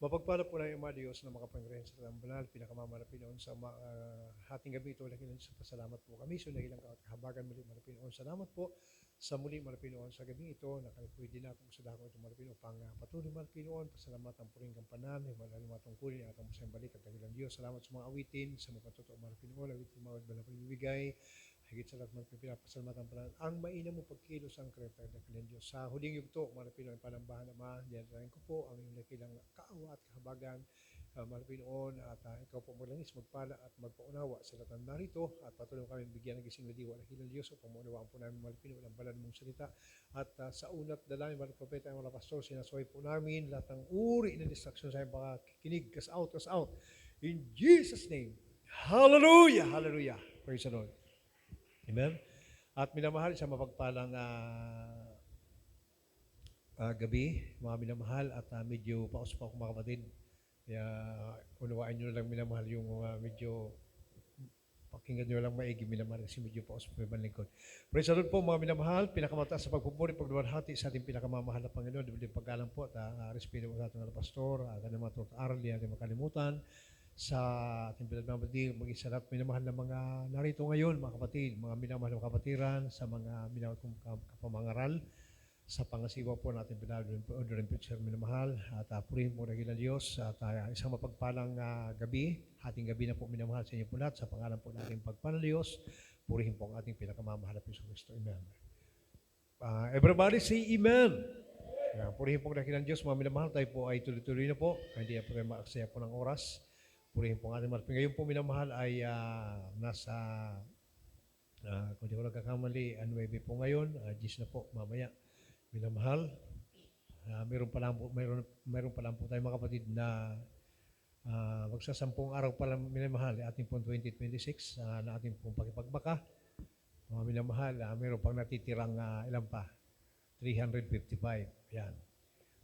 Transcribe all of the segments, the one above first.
Mapagpala po ng Ama Diyos na makapangyarihan sa talang banal, pinakamamarapinon sa hating gabi ito, lakilan sa pasalamat po kami, so nagilang kahabagan muli marapinoon. Salamat po sa muli marapinoon sa gabi ito, na kami pwede na kung sa dako ito marapinoon, pang patuloy marapinoon, pasalamatan po rin kampanan, malalim matungkulin at ang masayang balik at dakilang Diyos. Salamat sa mga awitin, sa mga patotoo marapinoon, awitin mga banal pagbibigay, higit sa lahat mga pinapasalamatan pa lang ang mainam mo pagkilos ang karetag ng kanilang Diyos. Sa huling yugto, marapinoon panambahan Ama, diyan ko po ang inyong lakilang kaawa at kahabagan, marapinoon at ikaw po maglangis, magpala at magpaunawa sa lahat ng narito at patuloy kami bigyan ng gising na diwa ng kanilang Diyos upang maunawaan po namin marapinoon ang banal mong salita at sa unat dalangin mga propeta ang mga pastor, sinasaway po namin lahat ng uri ng distraction sa mga kikinig, cast out, in Jesus' name. Hallelujah! Hallelujah! Praise the Lord. Amen? At minamahal sa mapagpalang gabi, mga minamahal, at medyo paus pa ako mga kapatid. Kaya unawain nyo lang minamahal yung medyo pakinggan nyo lang maigi minamahal kasi medyo paus pa yung lingkod. Praise the Lord po mga minamahal, pinakamataas sa pagpupuri, pagluwalhati sa ating pinakamamahal na Panginoon, dibli paggalang po at respeto po sa ating mga pastor, at ang mga aral, di natin makalimutan sa ating pinagmamahal, mag-isa lahat minamahal na mga narito ngayon, mga kapatid, mga minamahal na kapatiran, sa mga minamahal kong kapamangaral, sa pangasiwa po natin pinag-order po siya minamahal, at purihin po ng Diyos, at isang mapagpalang gabi, hating gabi na po minamahal sa inyo po lahat, sa pangalan po natin pagpalang Diyos, purihin po ang ating pinakamamahal na Piso Kristo. Amen. Everybody say Amen. Purihin po ng Diyos, mga minamahal, tayo po ay tuloy-tuloy na po, hindi po tayo maaksaya po ng oras. Purihin po ang ating marapin. Ngayon po minamahal ay nasa, kung di ko nagkakamali, 9 po ngayon, 10 na po mamaya. Minamahal, meron pa lang po tayo mga kapatid na magsasampung araw pa lang minamahal, ating pong 2026 na ating pong pakipagbaka. Mga minamahal, meron pang natitirang ilan pa, 355. Yan.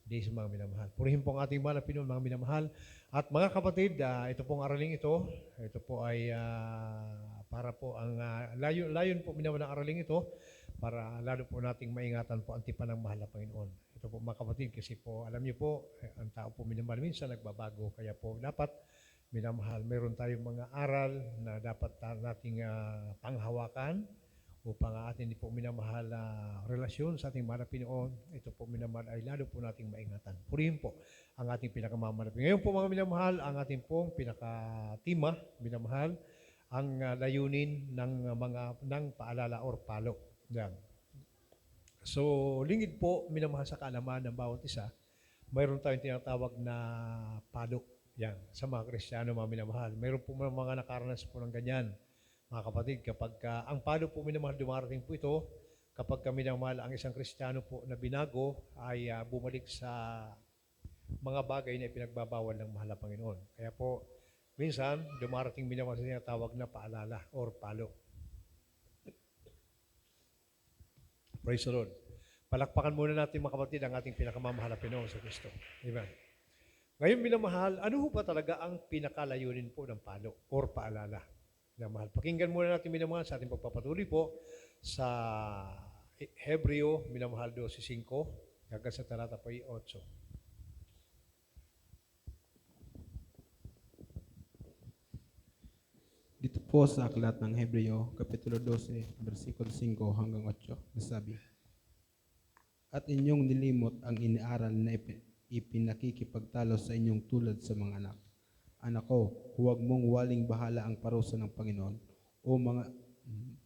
Days mga minamahal. Purihin po ang ating mahal na Pinoon, mga minamahal. At mga kapatid, ito pong araling ito po ay para po ang layon po minamahal ng araling ito, para lalo po nating maingatan po ang tipan ng mahal na Panginoon. Ito po mga kapatid, kasi po alam niyo po, ang tao po minamahal minsan nagbabago, kaya po dapat minamahal, meron tayong mga aral na dapat nating panghawakan upang atin po minamahal na relasyon sa ating mahal na Pinoon. Ito po minamahal ay lalo po nating maingatan. Purihin po ang ating pinakamamahal. Ngayon po mga minamahal, ang ating pong pinakatima, minamahal, ang layunin ng paalala or palo. Yan. So, lingid po, minamahal sa kaalaman ng bawat isa, mayroon tayong tinatawag na palo. Yan, sa mga Kristiyano, mga minamahal. Mayroon po mga nakaranas po ng ganyan. Mga kapatid, kapag ang palo po minamahal, dumarating po ito, kapag minamahal ang isang Kristiyano po na binago, ay bumalik sa mga bagay na ipinagbabawal ng mahal na Panginoon. Kaya po, minsan, dumarating minamahal sa tinatawag na paalala or palo. Praise the Lord. Palakpakan muna natin mga kapatid ang ating pinakamamahal na Pinoon sa Kristo. Amen. Ngayon minamahal, ano ba talaga ang pinakalayunin po ng palo or paalala? Minamahal. Pakinggan muna natin minamahal sa ating pagpapatuloy po sa Hebreo, minamahal 12:5 hanggang sa talata po 8. Dito po sa aklat ng Hebreo, Kapitulo 12, versikulo 5 hanggang 8, nasabi, "At inyong nilimot ang iniaral na ipinakikipagtalo sa inyong tulad sa mga anak. Anak ko, huwag mong waling bahala ang parusa ng Panginoon o mga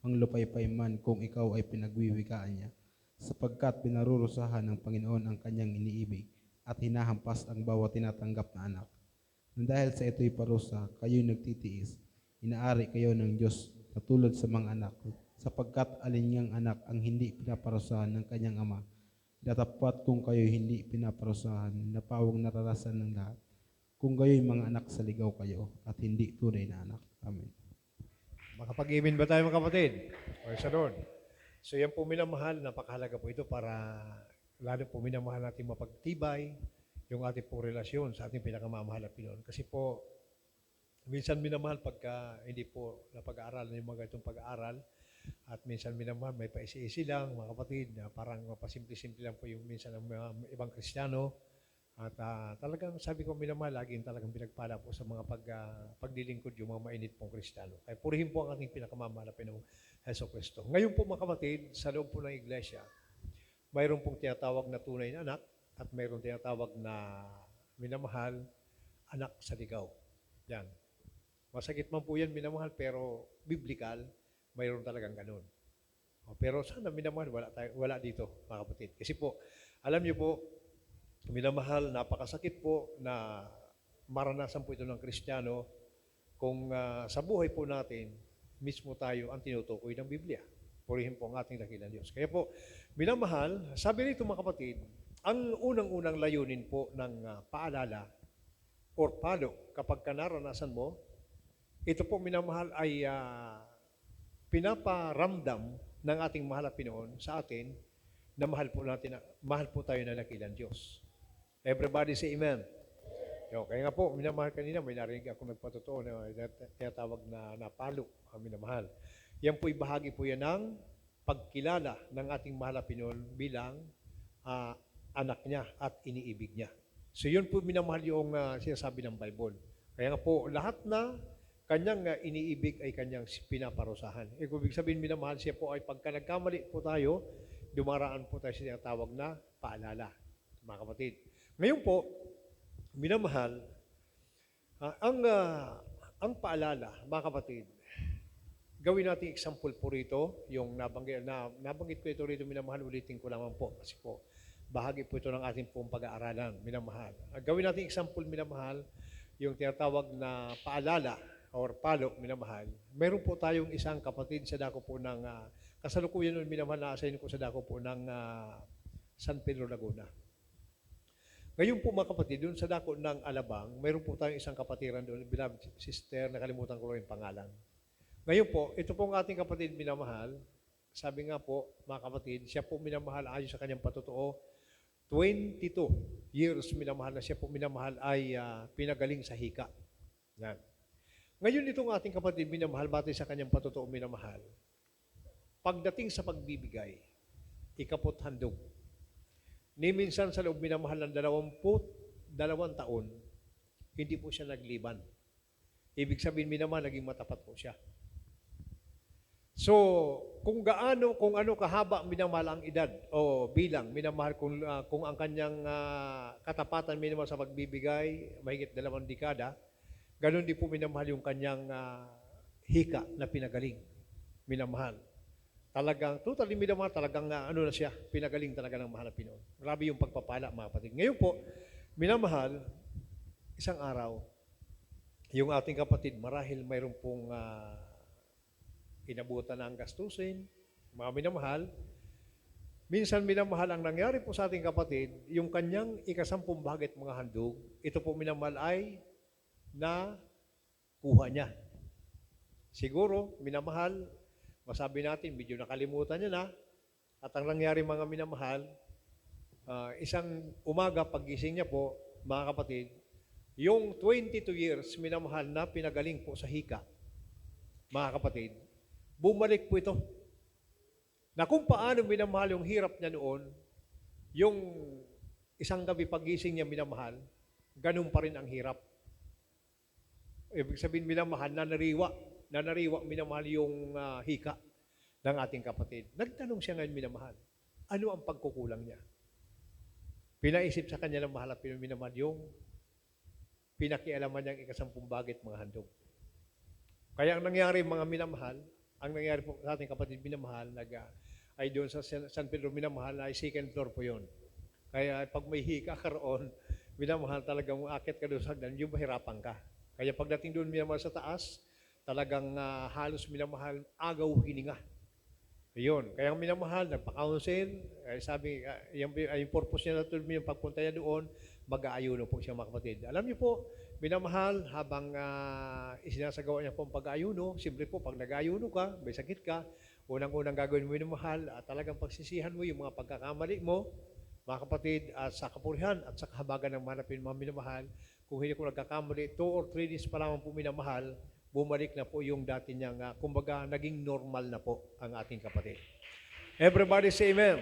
manglupaypay man kung ikaw ay pinagwiwikaan niya, sapagkat pinarurusahan ng Panginoon ang kanyang iniibig at hinahampas ang bawat tinatanggap na anak. Nang dahil sa ito'y parusa, kayo'y nagtitiis, inaari kayo ng Diyos na tulad sa mga anak, sapagkat alingang anak ang hindi pinaparusahan ng kanyang ama, datapat kung kayo'y hindi pinaparusahan na pawang nararasan ng lahat, kung kayo'y mga anak sa ligaw kayo at hindi tunay na anak." Amen. Makapag-amen ba tayo mga kapatid? Praise the Lord. So yan po minamahal, napakahalaga po ito para lalo po minamahal natin mapagtibay yung ating pong relasyon sa ating pinakamamahal na Pinoon. Kasi po, minsan minamahal pagka hindi po napag-aaralan yung mga itong pag-aaral, at minsan minamahal may paisi-isi lang mga kapatid, na parang mapasimple-simple lang po yung minsan ng mga ibang Kristiyano, At talagang sabi ko, minamahal, laging talagang pinagpala po sa mga paglilingkod yung mga mainit pong Kristiyano. Kaya purihin po ang ating pinakamamahal na Panginoong Heso Kristo. Ngayon po mga kapatid, sa loob po ng iglesia, mayroon pong tinatawag na tunay na anak at mayroon tinatawag na minamahal, anak sa ligaw. Yan. Masakit man po yan, minamahal, pero biblical, mayroon talagang ganun. Pero sana minamahal, wala dito, mga kapatid. Kasi po, alam niyo po, minamahal, napakasakit po na maranasan po ito ng Kristiyano kung sa buhay po natin, mismo tayo ang tinutukoy ng Biblia. Purihin po ang ating dakilang Diyos. Kaya po, minamahal, sabi rito mga kapatid, ang unang-unang layunin po ng paalala or palo kapag naranasan mo, ito po minamahal ay pinaparamdam ng ating mahal na Pinoon sa atin na mahal po tayo na dakilang Diyos. Everybody say amen. Kaya nga po, minamahal kanina, may narinig ako nagpatotoo na tinatawag na napalo ang minamahal. Yan po'y bahagi po yan ng pagkilala ng ating mahal na Pinoon bilang anak niya at iniibig niya. So yun po minamahal yung sinasabi ng Bible. Kaya nga po, lahat na kanyang iniibig ay kanyang pinaparusahan. Ibig sabihin minamahal siya po ay pagka nagkamali po tayo, dumaraan po tayo sa tinatawag na paalala, mga kapatid. Ngayon po, minamahal, ang paalala, mga kapatid, gawin natin example po rito, yung nabanggit ko ito rito, minamahal, ulitin ko lamang po, kasi po, bahagi po ito ng ating pong pag-aaralan, minamahal. Gawin natin example, minamahal, yung tinatawag na paalala or palo, minamahal. Meron po tayong isang kapatid sa dako po ng, kasalukuyan nun, minamahal, na-assign ko sa dako po ng San Pedro, Laguna. Ngayon po mga kapatid, doon sa dako ng Alabang, mayroon po tayong isang kapatiran doon, beloved sister, nakalimutan ko lang yung pangalan. Ngayon po, ito pong ating kapatid minamahal, sabi nga po mga kapatid, siya po minamahal ayon sa kanyang patotoo, 22 years minamahal na siya po minamahal ay pinagaling sa hika. Yan. Ngayon itong ating kapatid minamahal, batay sa kanyang patotoo minamahal, pagdating sa pagbibigay, ikapot handog, ni minsan sa loob minamahal ng 22 taon, hindi po siya nagliban. Ibig sabihin minamahal, naging matapat po siya. So, kung ano kahaba minamahal ang edad o bilang minamahal, kung ang kanyang katapatan minamahal sa pagbibigay, mahigit 2 dekada, ganun din po minamahal yung kanyang hika na pinagaling, minamahal. Talagang, totally minamahal, talagang ano na siya, pinagaling talaga ng mahal na Pinoon. Grabe yung pagpapala, mga kapatid. Ngayon po, minamahal, isang araw, yung ating kapatid, marahil mayroon pong inabutan na ang gastusin, mga minamahal. Minsan minamahal, ang nangyari po sa ating kapatid, yung kanyang ikasampung bahagit mga handog, ito po minamahal ay na kuha niya. Siguro, minamahal, masabi natin, medyo nakalimutan niya na, at ang nangyari mga minamahal, isang umaga, paggising niya po, mga kapatid, yung 22 years minamahal na pinagaling po sa hika, mga kapatid, bumalik po ito. Na kung paano minamahal yung hirap niya noon, yung isang gabi paggising niya minamahal, ganun pa rin ang hirap. Ibig sabihin minamahal, nanariwa minamahal yung hika ng ating kapatid. Nagtanong siya ngayon minamahal, ano ang pagkukulang niya? Pinaisip sa kanya ng mahal at minamahal yung pinakialaman niyang ikasampung bagit mga handog. Kaya ang nangyari mga minamahal, ang nangyari po sa ating kapatid minamahal, ay doon sa San Pedro minamahal, ay second floor po yun. Kaya pag may hika ka roon, minamahal talagang akit ka doon sa hagdan, yung mahirapan ka. Kaya pagdating doon minamahal sa taas, talagang halos minamahal, agaw hininga. Ayun. Kaya ang minamahal, nagpa-counsel, sabi, yung purpose niya na yung pagpunta niya doon, mag-aayuno po siya mga kapatid. Alam niyo po, minamahal, habang isinasagawa niya po ang pag-aayuno, simple po, pag nag-aayuno ka, may sakit ka, unang-unang gagawin mo minamahal, at talagang pagsisihan mo yung mga pagkakamali mo, mga kapatid, at sa kapurihan at sa kahabagan ng manapin mga minamahal, kung hindi ko nagkakamali, 2 or 3 days pa lamang po minamahal, bumalik na po yung dati niyang, kumbaga, naging normal na po ang ating kapatid. Everybody say amen.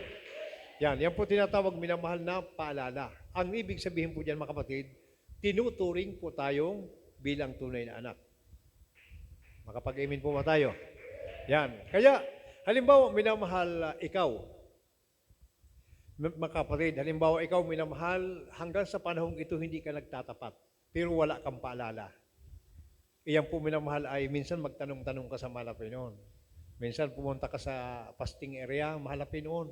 Yan po tinatawag minamahal na paalala. ang ibig sabihin po dyan mga kapatid, tinuturing po tayong bilang tunay na anak. Makapag-amen po ba tayo? Yan. Kaya, halimbawa, minamahal ikaw, mga kapatid, halimbawa ikaw minamahal, hanggang sa panahong ito hindi ka nagtatapat, pero wala kang paalala. Iyan po minamahal ay minsan magtanong-tanong ka sa mahal na Panginoon. Minsan pumunta ka sa fasting area, mahal na Panginoon,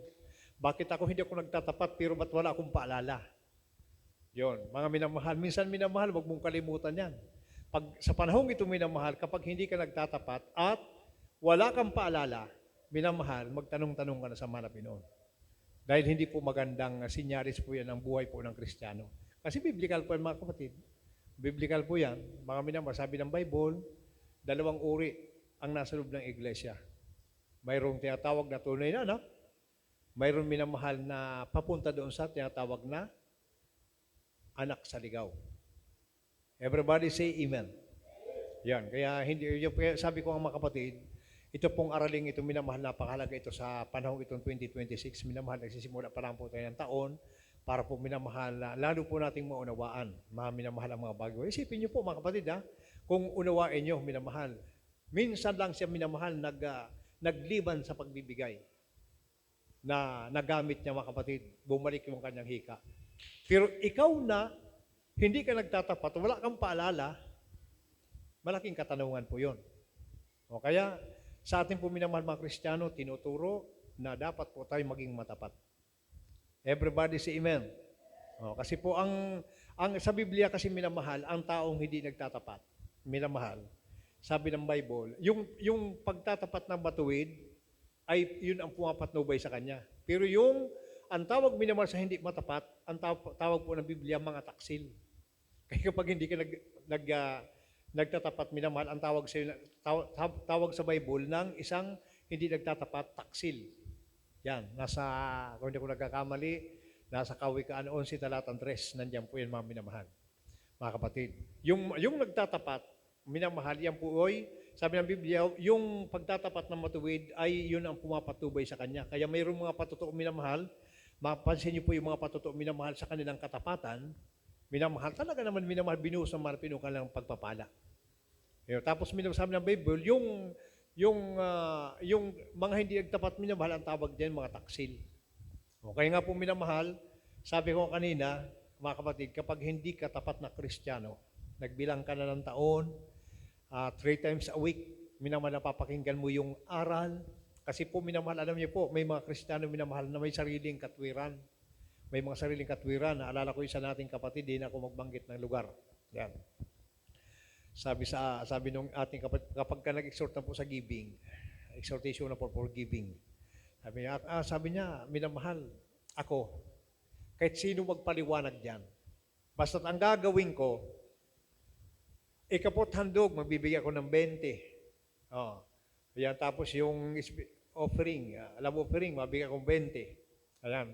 bakit ako hindi ako nagtatapat pero ba't wala akong paalala? Yon, mga minamahal, minsan minamahal, wag mong kalimutan yan. Pag sa panahong ito minamahal, kapag hindi ka nagtatapat at wala kang paalala, minamahal, magtanong-tanong ka na sa mahal na Panginoon. Dahil hindi po magandang sinyaris po yan ang buhay po ng Kristiyano. Kasi biblical po yan mga kapatid. Biblical po yan. Mga minamahal, sabi ng Bible, 2 uri ang nasa loob ng iglesia. Mayroong tinatawag na tunay na anak, mayroong minamahal na papunta doon sa tinatawag na anak sa ligaw. Everybody say amen. Yan, kaya sabi ko ang mga kapatid, ito pong araling ito minamahal, napakahalaga ito sa panahong itong 2026. Minamahal, nagsisimula pa lang po tayo ng taon para po minamahal, lalo po nating maunawaan, mga minamahal ang mga bagay. Isipin niyo po mga kapatid, kung unawain niyo, minamahal. Minsan lang siya minamahal, nagliban sa pagbibigay na nagamit niya mga kapatid, bumalik yung kanyang hika. Pero ikaw na, hindi ka nagtatapat, wala kang paalala, malaking katanungan po yun. O kaya, sa ating po minamahal mga Kristiyano, tinuturo na dapat po tayo maging matapat. Everybody say amen. O, kasi po sa Biblia kasi minamahal, ang taong hindi nagtatapat, minamahal. Sabi ng Bible, yung pagtatapat ng matuwid, ay yun ang pumapatnubay sa kanya. Pero ang tawag minamahal sa hindi matapat, ang tawag po ng Biblia, mga taksil. Kaya kapag hindi ka nagtatapat minamahal, ang tawag sa Bible ng isang hindi nagtatapat, taksil. Yan, kung hindi ko nagkakamali, nasa Kawikaan 11, talatang 3, nandiyan po yan mga minamahal. Mga kapatid, yung nagtatapat, minamahal, yan po ay, sabi ng Biblia, yung pagtatapat ng matuwid ay yun ang pumapatubay sa kanya. Kaya mayroong mga patutuo minamahal, mapansin niyo po yung mga patutuo minamahal sa kanilang katapatan, minamahal, talaga naman minamahal, binuhos ng marapino kanilang pagpapala. Tapos sabi ng Bible, yung mga hindi nagtapat minamahal, ang tawag diyan mga taksil. Kaya nga po minamahal, sabi ko kanina, mga kapatid, kapag hindi ka tapat na Kristiyano, nagbilang ka na ng taon, 3 times a week, minamahal napapakinggan mo yung aral. Kasi po minamahal, alam niyo po, may mga Kristiyano minamahal na may sariling katwiran. May mga sariling katwiran. Naalala ko isa nating kapatid, di na ako magbanggit ng lugar. Yan. Sabi nung ating kapatid, kapag ka nag-exhort na po sa giving, exhortation na for giving, sabi niya, minamahal, ako, kahit sino magpaliwanag dyan, basta't ang gagawin ko, ikapot handog, magbibigay ako ng 20. Ayan, tapos yung offering, offering, mabigay akong 20. Ayan,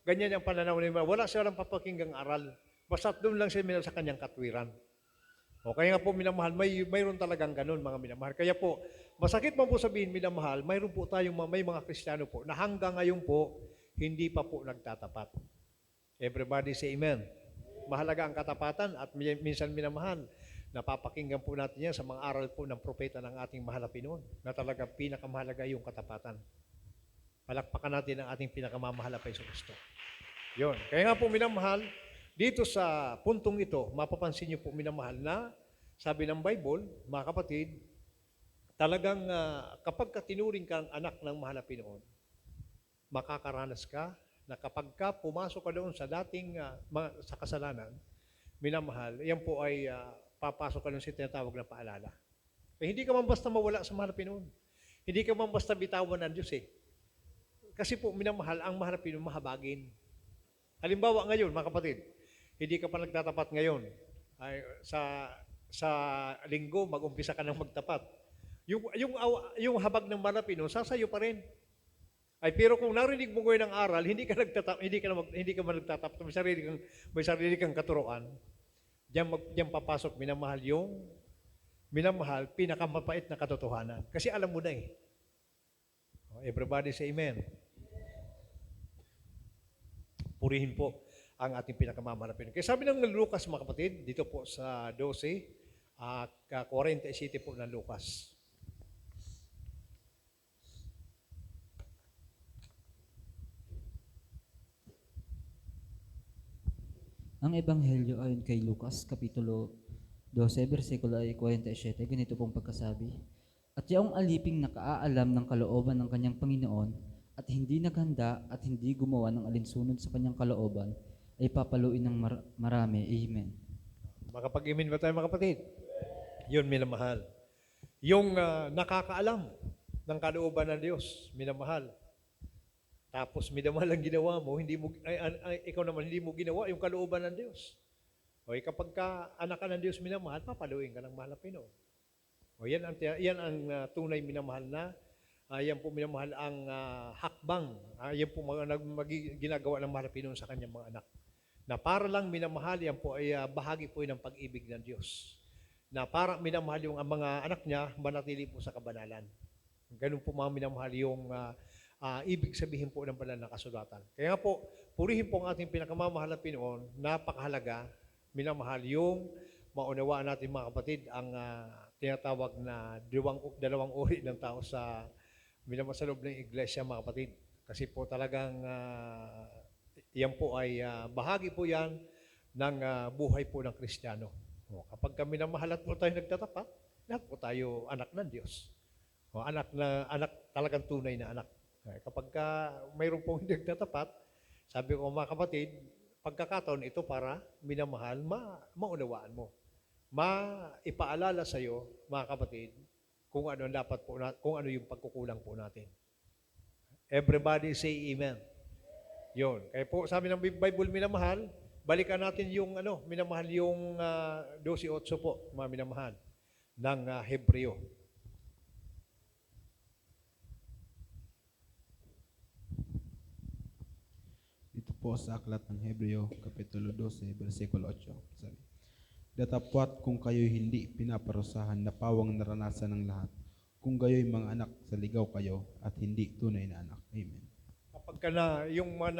ganyan ang pananaw nila. Wala silang papakinggang aral. Basta doon lang siya sa kanyang katwiran. Kaya nga po minamahal, mayroon talagang ganun mga minamahal. Kaya po, masakit man po sabihin minamahal, mayroon po may mga Kristiyano po na hanggang ngayon po, hindi pa po nagtatapat. Everybody say amen. Mahalaga ang katapatan at minsan minamahal, napapakinggan po natin yan sa mga aral po ng propeta ng ating mahal na Pinoon na talaga pinakamahalaga yung katapatan. Palakpakan natin ang ating pinakamamahal na Kristo. Yun. Kaya nga po minamahal, dito sa puntong ito, mapapansin niyo po minamahal na sabi ng Bible, mga kapatid, talagang kapag tinuring kang anak ng mahal na Pinoon, makakaranas ka na kapag ka pumasok ka doon sa dating sa kasalanan, minamahal, yan po ay papasok ka doon sa tinatawag na paalala. Hindi ka man basta mawala sa mahal na Pinoon. Hindi ka man basta bitawan ng Diyos Kasi po minamahal, ang mahal na Pinoon mahabagin. Halimbawa ngayon, mga kapatid, hindi ka pa nagtatapat ngayon. Sa linggo, mag-umpisa ka nang magtapat. Yung habag ng mahal na Pinoon, sasayo pa rin. Pero kung narinig mo ngayon ng aral, hindi ka nagtatapat, may sarili kang katuroan, diyan papasok minamahal, pinakamapait na katotohanan. Kasi alam mo na Everybody say amen. Purihin po ang ating pinakamamahal na Pinoon. Kaya sabi ng Lucas, mga kapatid, dito po sa 12, 47 po ng Lucas. Ang Ebanghelyo ayon kay Lucas, Kapitulo 12, versikulo ay 47, ganito pong pagkasabi. At yaong aliping nakaalam ng kalooban ng kanyang Panginoon at hindi naghanda at hindi gumawa ng alinsunod sa kanyang kalooban, ay papaluin ng marami. Amen. Makapag-imin ba tayo, mga kapatid? Yun, minamahal. Yung nakakaalam ng kalooban ng Diyos, minamahal. Tapos minamahal ang ginawa mo, ikaw naman hindi mo ginawa yung kalooban ng Diyos. O kapag anak ka ng Diyos minamahal, papaluin ka ng mahal na Pinoon. O yan ang tunay minamahal na, yan po minamahal ang hakbang, yan po ginagawa ng mahal na Pinoon sa kanyang mga anak. Na para lang minamahal, yan po ay bahagi po ng pag-ibig ng Diyos. Na para minamahal yung mga anak niya, manatili po sa kabanalan. Ganun po mga minamahal yung ibig sabihin po ng banal na kasulatan. Kaya nga po, purihin po ang ating pinakamamahal na Pinoon, napakahalaga, minamahal yung maunawaan natin mga kapatid ang tinatawag na dalawang uri ng tao sa loob ng iglesia, mga kapatid. Kasi po talagang yan po ay bahagi po yan ng buhay po ng Kristiyano. Kapag kami minamahal at po tayo nagtatapat, lahat po tayo anak ng Diyos. Anak talagang tunay na anak. Kapag mayroon pong hindi nagtatapat, sabi ko mga kapatid, pagkakataon ito para minamahal, maunawaan mo. Ipaalala sa iyo, mga kapatid, kung ano dapat po kung ano yung pagkukulang po natin. Everybody say amen. Yon. Kaya po sabi ng Bible minamahal, balikan natin yung minamahal yung 12:8 po, mga minamahal ng Hebreo. Dito po sa aklat ng Hebreo, Kapitulo 12, versikulo 8. Sabi, datapwat kung kayo'y hindi pinaparusahan na pawang naranasan ng lahat, kung gayo'y mga anak sa ligaw kayo at hindi tunay na anak. Amen. Kapag yung mga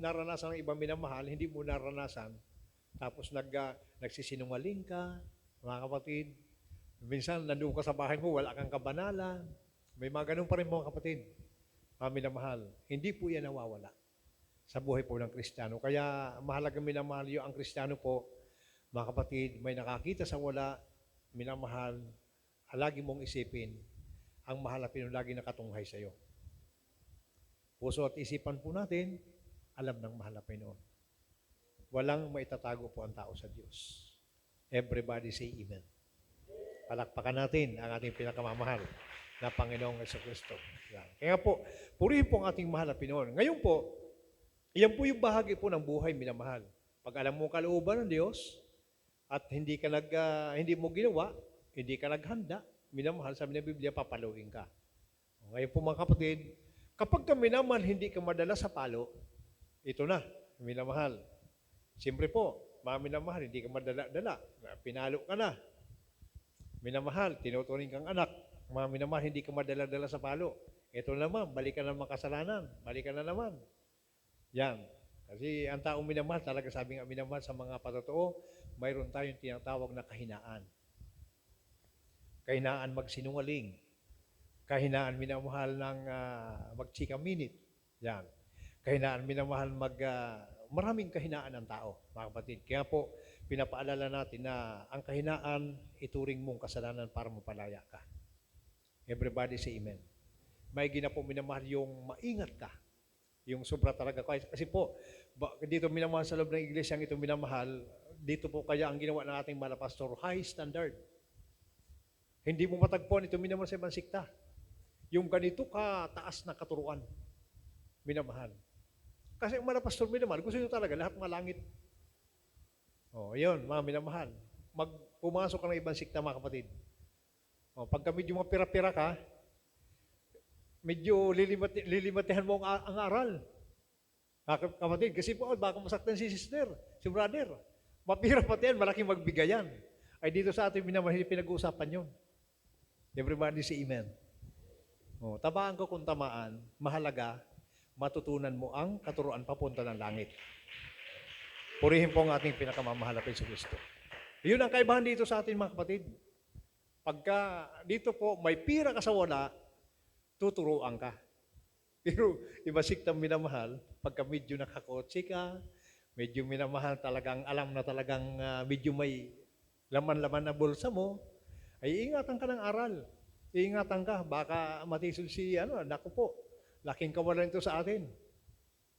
naranasan ng ibang minamahal, hindi mo naranasan, tapos nagsisinungaling ka, mga kapatid, minsan nandoon ka sa bahay mo, wala kang kabanalan, may mga ganun pa rin mga kapatid, mga minamahal. Hindi po yan nawawala sa buhay po ng Kristiyano. Kaya mahalagang minamahal yung ang Kristiyano po, mga kapatid, may nakakita sa wala, minamahal, lagi mong isipin, ang mahal na Pinoon lagi nakatunghay sa iyo. Puso at isipan po natin, alam ng mahal na Pinoon. Walang maitatago po ang tao sa Diyos. Everybody say amen. Palakpakan natin ang ating pinakamamahal na Panginoong Jesucristo. Kaya po, purihin po ang ating mahal na Pinoon. Ngayon po, iyan po yung bahagi po ng buhay, minamahal. Pag alam mo kalooban ng Diyos at hindi mo ginawa, hindi ka naghanda, minamahal, sabi ng Biblia, papaluin ka. Ngayon po mga kapatid, kapag ka minamahal, hindi ka madala sa palo, ito na, minamahal. Siyempre po, mga minamahal, hindi ka madala-dala, pinalo ka na. Minamahal, tinuturing kang anak, mga minamahal, hindi ka madala-dala sa palo. Ito naman, balikan ng makasalanan, balikan na naman. Yan. Kasi ang taong minamahal, talaga sabi nga minamahal sa mga patotoo, mayroon tayong tinatawag na kahinaan. Kahinaan magsinungaling. Kahinaan minamahal ng magchika-minute. Yan. Kahinaan minamahal maraming kahinaan ng tao, mga kapatid. Kaya po, pinapaalala natin na ang kahinaan, ituring mong kasalanan para mapalaya ka. Everybody say amen. May gina po minamahal yung maingat ka. Yung sobra talaga. Kasi po, dito minamahal sa loob ng iglesia ito minamahal, dito po kaya ang ginawa ng ating mga pastor, high standard. Hindi mo matagpuan ito minamahal sa ibang sikta. Yung ganito kataas na katuruan, minamahal. Kasi ang mga pastor minamahal, gusto nyo talaga lahat mga langit. Yun, mga minamahal. Pumasok ka ng ibang sikta, mga kapatid. Pagka medyo mapira-pira ka, medyo lilimatihan mo ang aral. Kapatid, kasi po, baka masaktan si sister, si brother. Mapira pati yan, malaking magbigayan. Ay dito sa ating minamahal, pinag-uusapan yun. Everybody say amen. Tabaan ko kung tamaan, mahalaga, matutunan mo ang katuruan papunta ng langit. Purihin po ang ating pinakamamahal na Kristo. Yun ang kaibahan dito sa atin mga kapatid. Pagka dito po may pira ka sa wala, tuturuan ka. Pero iba siktang minamahal, pagka medyo nakakotse ka, medyo minamahal talagang, alam na talagang medyo may laman-laman na bulsa mo, ay ingatan ka ng aral. Ingatan ka, baka matisod si, naku po, laking kawalan ito sa atin.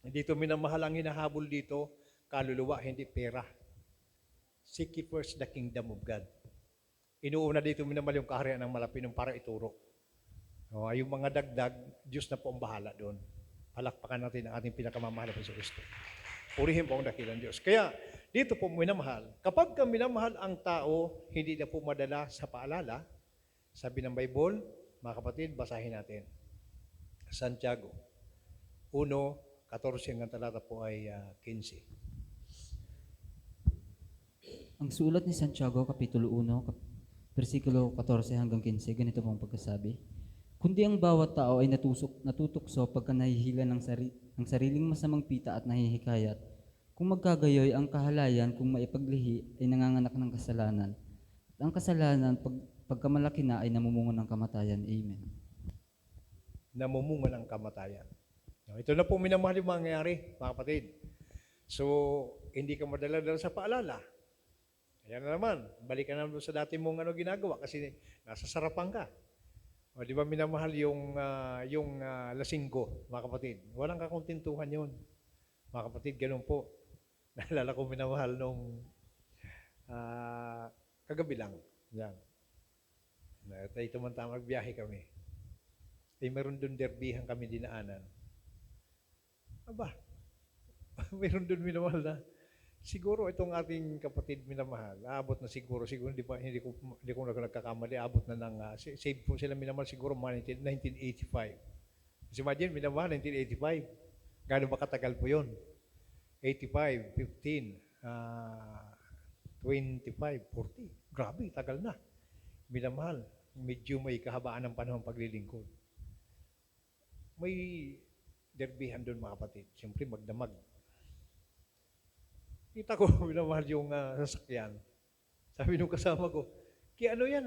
Dito minamahal ang hinahabol dito, kaluluwa, hindi pera. Seek ye first the kingdom of God. Inuuna dito minamahal yung kaharian ng malapinong para ituro. Yung mga dagdag, Diyos na po ang bahala doon. Palakpakan natin ang ating pinakamamahal na Kristo. Purihin po ang dakilang Diyos. Kaya, dito po minamahal. Kapag ka minamahal ang tao, hindi na po madala sa paalala. Sabi ng Bible, mga kapatid, basahin natin. Santiago 1:14 hanggang talata po ay 15. Ang sulat ni Santiago, Kapitulo 1, versikulo 14 hanggang 15, ganito pong pagkasabi. Kundi ang bawat tao ay natutukso pagka nahihila ng sariling masamang pita at nahihikayat. Kung magkagayoy ang kahalayan kung maipaglihi ay nanganganak ng kasalanan. At ang kasalanan pagkamalaki na ay namumungo ng kamatayan. Amen. Namumunga ng kamatayan. Ito na po minamahal yung mangyayari, mga kapatid. So, hindi ka madala-dala sa paalala. Ayan na naman, balikan naman sa dati mong ginagawa kasi nasa sarapan ka. O, di ba minamahal yung lasinggo, mga kapatid? Walang kakontentuhan yun. Mga kapatid, ganun po. Naalala ko minamahal nung kagabi lang. Yan. Tayo tumanta, magbiyahe kami. Meron doon derbihan kami dinaanan. Aba, meron doon minamahal na. Siguro itong ating kapatid minamahal, aabot na siguro hindi ko nagkakamali, abot na ng, save po sila minamahal siguro mga 1985. Kasi imagine, minamahal, 1985. Gano'n ba katagal po yun? 85, 15, 25, 40. Grabe, tagal na. Minamahal, medyo may kahabaan ng panahon paglilingkod. May derbihan doon mga kapatid. Siyempre, magdamag. Kita ko, minamahal yung sasakyan. Sabi nung kasama ko, kaya ano yan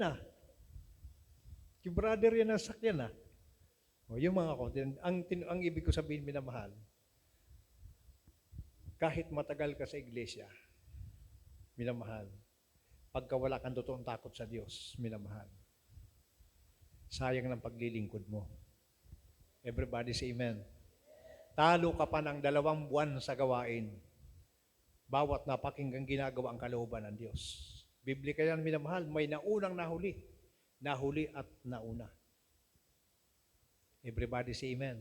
brother yan ang sasakyan O, yung mga content, ang ibig ko sabihin minamahal, kahit matagal ka sa iglesia, minamahal, pagka wala kang totoong takot sa Diyos, minamahal, sayang ng paglilingkod mo. Everybody say amen. Talo ka pa ng 2 buwan sa gawain. Bawat napakinggang ginagawa ang kalooban ng Diyos. Biblia yan, minamahal, may naunang nahuli at nauna. Everybody say amen.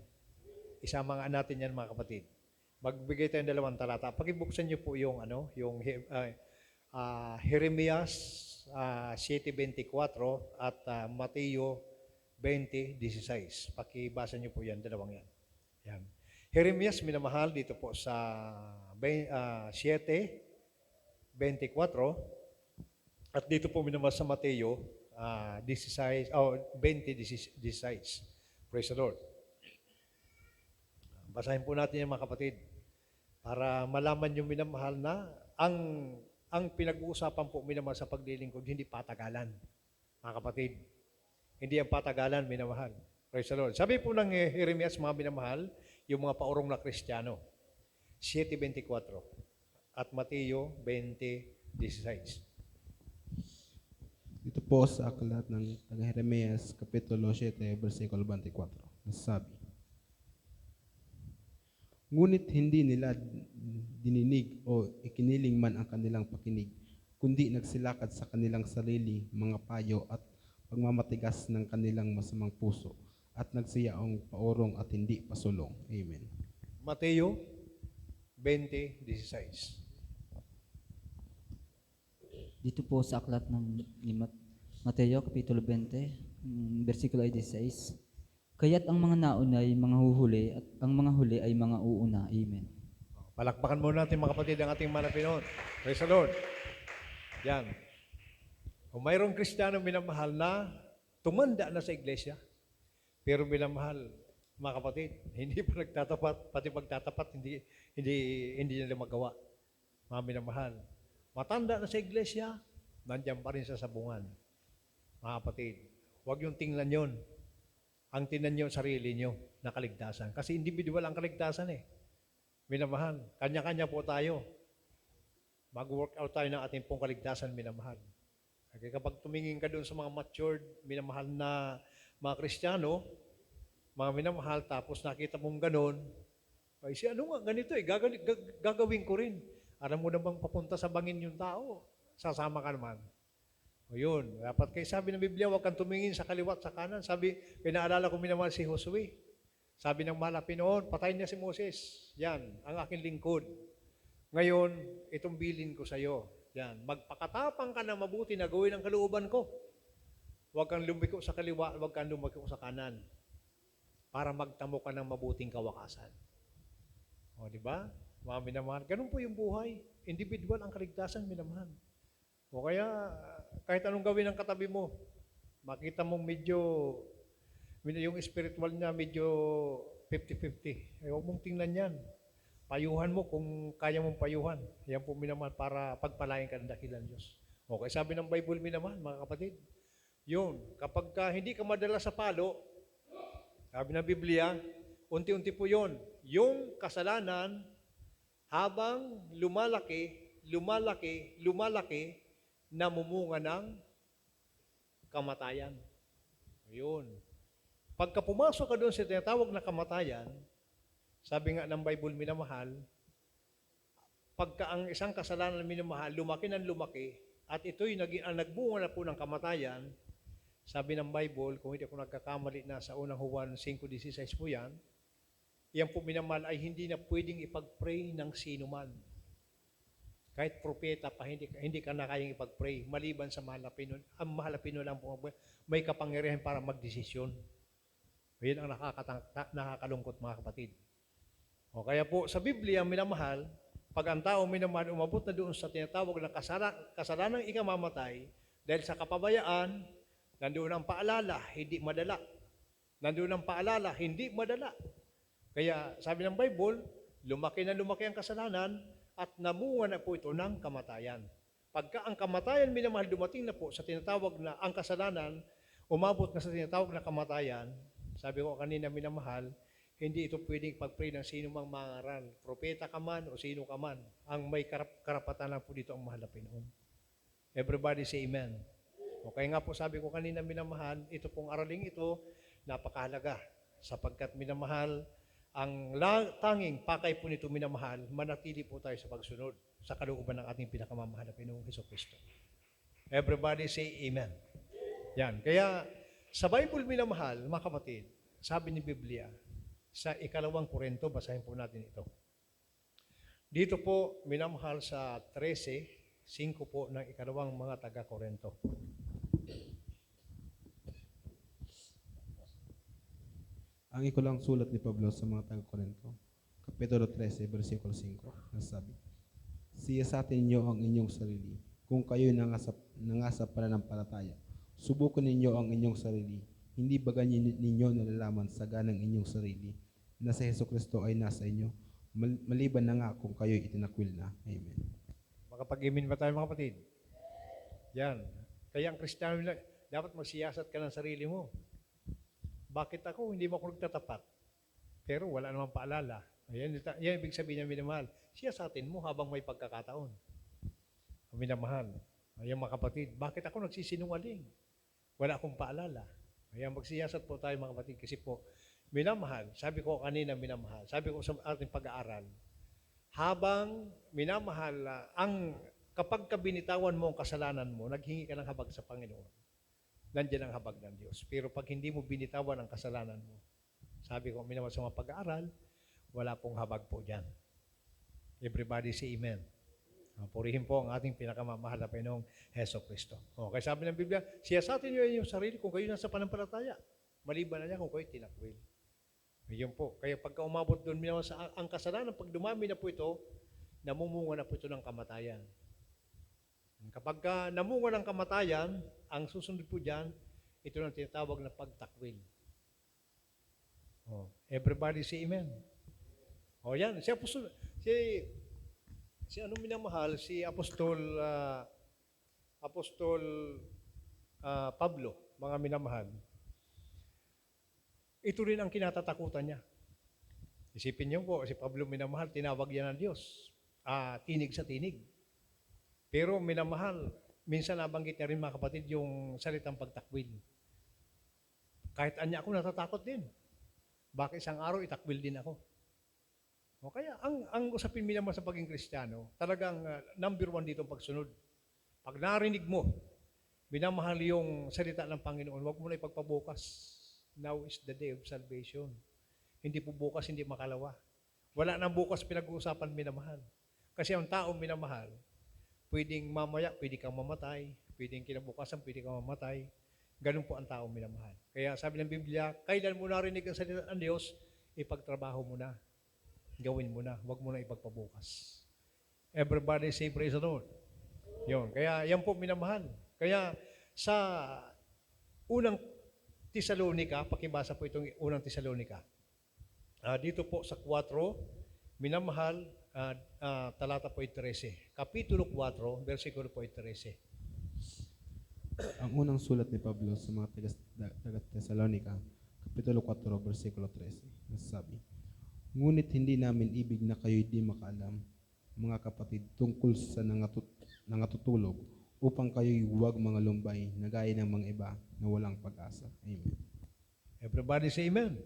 Isama nga natin yan mga kapatid. Magbigay tayong 2 talata. Pakibuksan niyo po yung Jeremias 7:24 at Mateo 20:16. Pakibasa niyo po yan, 2 yan. Yan. Jeremias, minamahal, dito po sa 7:24 at dito po minamahal sa Mateo 20:16. Praise the Lord. Basahin po natin yan mga kapatid para malaman yung minamahal na ang pinag-uusapan po minamahal sa paglilingkod, hindi patagalan. Mga kapatid, hindi ang patagalan minamahal. Praise the Lord. Sabi po ng Jeremias, mga minamahal, yung mga paurong na Kristiyano, 7:24 at Mateo 20:16. Ito po sa aklat ng Jeremias, Kapitulo 7, versikulo 24. Nasabi, ngunit hindi nila dininig o ikiniling man ang kanilang pakinig, kundi nagsilakad sa kanilang sarili mga payo at pagmamatigas ng kanilang masamang puso at nagsiyaong paurong at hindi pasulong. Amen. Mateo 20:16. Dito po sa aklat ni Mateo, Kapitulo 20, versikulo 16. Kaya't ang mga nauna ay mga huhuli at ang mga huli ay mga uuna. Amen. Palakpakan muna natin mga kapatid ang ating manapinoon. Praise the Lord. Yan. Kung mayroong Kristiyano minamahal na tumanda na sa iglesia, pero minamahal, mga kapatid, hindi pa nagtatapat, pati pagtatapat, hindi nila magawa. mga minamahal. Matanda na sa iglesia, nandiyan pa rin sa sabungan. Mga kapatid, huwag yung tingnan yon. Ang tingnan nyo sarili nyo na kaligtasan. Kasi individual ang kaligtasan eh. Minamahal, kanya-kanya po tayo. Mag-work out tayo ng ating pong kaligtasan, minamahal. Okay, kapag tumingin ka doon sa mga matured, minamahal na mga Kristiyano, mga minamahal, tapos nakita mong ganun, ay si ano nga, ganito eh, gagawin ko rin. Alam mo na bang papunta sa bangin yung tao? Sasama ka naman. O yun, dapat kayo sabi ng Biblia, huwag kang tumingin sa kaliwa at sa kanan. Sabi, pinaalala ko minamahal si Josue. Sabi ng mahal na Pinoon, patayin niya si Moses. Yan, ang aking lingkod. Ngayon, itong bilin ko sa iyo. Yan, magpakatapang ka na mabuti na gawin ang kalooban ko. Huwag kang lumiko sa kaliwa, huwag kang lumiko sa kanan. Para magtamo ka ng mabuting kawakasan. O, di ba? Mga minamahal, ganun po yung buhay. Individual ang kaligtasan, minamahal. O kaya, kahit anong gawin ng katabi mo, makita mong medyo, yung spiritual niya medyo 50-50. Ay, huwag mong tingnan yan. Payuhan mo kung kaya mong payuhan. Yan po minamahal para pagpalain ka ng dakilan Diyos. Okay, sabi ng Bible minamahal, mga kapatid, yun, kapag hindi ka madala sa palo, sabi ng Biblia, unti-unti po yun. Yung kasalanan, habang lumalaki, namumunga ng kamatayan. Ayun. Pagka pumasok ka doon sa tinatawag na kamatayan, sabi nga ng Bible, minamahal, pagka ang isang kasalanan minamahal, lumaki ng lumaki, at ito'y ang nagbunga na po ng kamatayan, sabi ng Bible, kung hindi ako nagkakamali na sa unang Juan 5:16 po yan po minamahal ay hindi na pwedeng ipag-pray ng sino man. Kahit propeta pa, hindi ka na kayang ipag-pray, maliban sa mahal na Pinoy. Ang mahal na Pinoy lang po may kapangyarihan para magdesisyon. Yan ang nakakalungkot, mga kapatid. O kaya po, sa Biblia, minamahal, pag ang tao minamahal, umabot na doon sa tinatawag na kasalanang ikamamatay, dahil sa kapabayaan, nandoon ang paalala, hindi madala. Nandoon ang paalala, hindi madala. Kaya sabi ng Bible, lumaki na lumaki ang kasalanan, at namunga na po ito ng kamatayan. Pagka ang kamatayan, minamahal, dumating na po sa tinatawag na ang kasalanan, umabot na sa tinatawag na kamatayan, sabi ko kanina, minamahal, hindi ito pwedeng pag-pray ng sino mang mangaral. Propeta ka man o sino ka man. Ang may karapatan lang po dito ang mahal na Pinoon. Everybody say amen. O kaya nga po sabi ko kanina, minamahal, ito pong araling ito, napakahalaga. Sapagkat minamahal, ang tanging pakay po nito, minamahal, manatili po tayo sa pagsunod sa kalooban ng ating pinakamamahal na Pinoong Hesukristo. Everybody say amen. Yan. Kaya sa Bible, minamahal, mga kapatid, sabi ni Biblia, sa 2 Korinto, basahin po natin ito. Dito po, minamahal sa 13:5 po ng 2 mga taga-Korinto. Ang ikulang sulat ni Pablo sa mga taga-Korinto, Kapitulo 13, versikulo 5, nasabi, siyasatin ninyo ang inyong sarili, kung kayo nangasap pananampalataya. Subukan ninyo ang inyong sarili. Hindi ba ganyan ninyo nalalaman sa ganang inyong sarili na si Hesukristo ay nasa inyo, maliban na nga kung kayo'y itinakwil na. Amen. Makapag-amen ba tayo, mga kapatid? Yan. Kaya ang Kristiyano, dapat magsiyasat ka ng sarili mo. Bakit ako? Hindi mo ako nagtatapat. Pero wala namang paalala. Ayan, yan ibig sabihin niya, minamahal. Siyasatin mo habang may pagkakataon. Minamahal. Ayan, mga kapatid, bakit ako nagsisinungaling? Wala akong paalala. Ayan, magsiyasat po tayo, mga kapatid, kasi po, minamahal. Sabi ko kanina, minamahal. Sabi ko sa ating pag-aaral, habang minamahal, kapag kabinitawan mo ang kasalanan mo, naghingi ka ng habag sa Panginoon. Nandiyan ang habag ng Diyos. Pero pag hindi mo binitawan ang kasalanan mo, sabi ko, minamahal sa mga pag-aaral, wala pong habag po dyan. Everybody say amen. Purihin po ang ating pinakamamahal na Panginoong Hesukristo. Okay, sabi ng Biblia, siyasatin niyo yung sarili kung kayo nasa panampalataya. Maliban na niya kung kayo tinakwil. Yun po. Kaya pagka umabot doon, minamahal sa ang kasalanan, pag dumami na po ito, namumunga na po ito ng kamatayan. Kapag namunga ng kamatayan, ang susunod po dyan, ito ang tinatawag na pagtakwil. Everybody say amen. Yan. Si ano minamahal? Si Apostol Pablo, mga minamahal. Ito rin ang kinatatakutan niya. Isipin niyo po, si Pablo minamahal, tinawag yan ng Diyos. Tinig sa tinig. Pero minamahal, minsan nabanggit niya rin mga kapatid yung salitang pagtakwil. Kahit anya ako natatakot din. Bakit isang araw itakwil din ako? O kaya ang usapin minamahal sa pagiging Kristiyano, talagang number one dito ang pagsunod. Pag narinig mo, minamahal yung salita ng Panginoon, huwag mo na ipagpabukas. Now is the day of salvation. Hindi po bukas, hindi makalawa. Wala nang bukas pinag-uusapan minamahal. Kasi ang tao minamahal, pwedeng mamaya, pwede kang mamatay, pwedeng kinabukasan, pwede kang mamatay. Ganun po ang tao minamahal. Kaya sabi ng Biblia, kailan mo narinig ang salita ng Diyos, ipagtrabaho mo na. Gawin mo na, huwag mo na ipagpabukas. Everybody say praise the Lord. Yun. Kaya yan po minamahal. Kaya sa unang Tesalonica, pakibasa po itong unang Tesalonica. Dito po sa 4, minamahal, talata po 13. Kapitulo 4, versikulo po 13. Ang unang sulat ni Pablo sa mga taga-Tesalonica, Kapitulo 4, versikulo 13, nasasabi, ngunit hindi namin ibig na kayo'y di makaalam, mga kapatid, tungkol sa nangatutulog, upang kayo'y huwag mga lumbay na gaya ng mga iba na walang pag-asa. Amen. Everybody say amen.